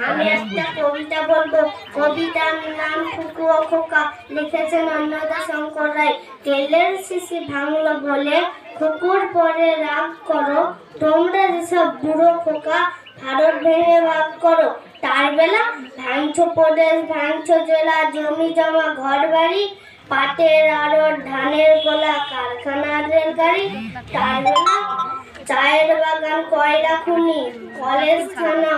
আমি একটা কবিতা বলবো। কবিতার নাম খুকু ও খোকা, লিখেছেন অন্নদা শঙ্কর রায়। তেলের শিশি ভাঙলো বলে খুকুর পরে রাগ করো, তোমরা যেসব বুড়ো খোকা ভারত ভেঙে ভাগ করো। তার বেলা ভাঙছো প্রদেশ, ভাঙছো জেলা, জমি জমা ঘর বাড়ি, পাটের আড়ত, ধানের গোলা, কারখানার রেলগাড়ি। তার বেলা চায়ের বাগান, কয়লা খনি, কলেজ, থানা,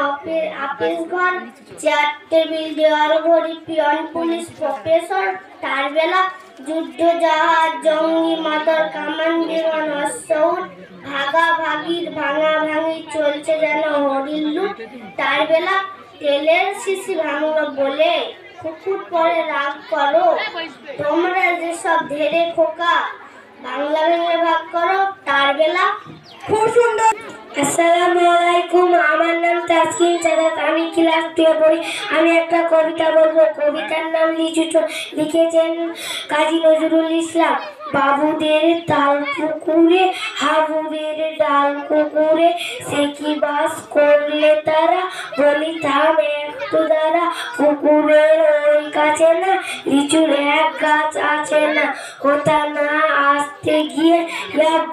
অফিস ঘর, চেয়ার টেবিল, দেওয়াল ঘড়ি, পিয়ন, পুলিশ, প্রফেসর। তার বেলা যুদ্ধ জাহাজ, জঙ্গি, মাদর, কামান, বিমান, অশ্বউট, ভাগাভাগির ভাঙা ভাঙি চলছে যেন হরিণ লুট। তার বেলা তেলের শিশি ভাঙলো বলে খুকুর পরে রাগ করো, তোমরা যেসব ধেরে খোকা বাংলা ভেঙে ভাগ করো। তার বেলা খুব সুন্দর। আসসালামু আলাইকুম, আমার নাম তাসকিন সাদাত, আমি ক্লাস 2 পড়ি। আমি একটা কবিতা বলবো। কবিতার নাম লিচু চোর, লিখেছেন কাজী নজরুল ইসলাম। বাবুদের তাল পুকুরে, হাবুদের ডাল কুকুরে, সে কি বাস করলে তারা, বলি থাম একটু দাঁড়া। পুকুরের ওই কাছে না লিচুর এক গাছ আছে না, কোথা না আসতে গিয়ে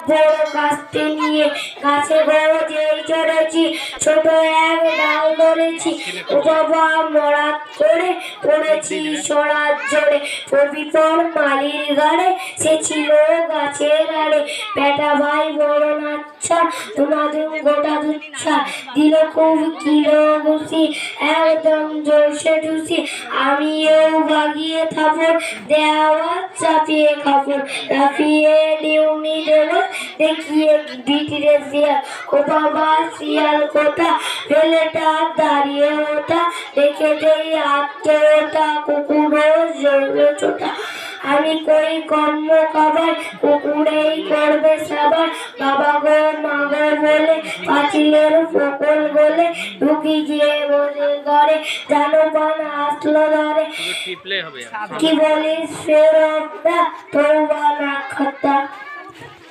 বড় গাছতে নিয়ে, গাছে বড় যেই চড়েছি ছোট এক ডাল ধরেছি, ও বাবা মরাত করে পড়েছি সরাত জোরে। পবিতর মালির গাড়ে সে ছিল গাছের আড়ে, বেটা ভাই বড় নাচ্ছা তোমাদের গোটা দুচ্ছা, দিল খুব কিলো ঘুষি একদম জোরসে ঢুসি, আমিও বাগিয়ে থাপড় দেওয়া চাপিয়ে কাপড়, লাফিয়ে ডিউনি দেব দেখিয়ে ভিতরে শিয়াল, ও বাবা শিয়াল কোথা, ছেলেটা দাঁড়িয়ে ওটা, দেখে যেই আত্মটা কুকুরও জড়বে ছোটা। আমি করি কর্ম কাবার, কুকুরেই করবে সাবার, বাবা গো মা গো বলে পাঁচিলের ফকল বলে ঢুকি গিয়ে বলে ঘরে, জানো পান আসলো ধরে, কি বলিস ফেরতটা তৌবা না খাতা।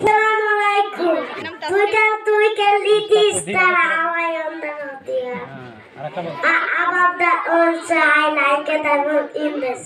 Assalamualaikum. We can lead this that I on the idea. Above that also I like it. I will in this.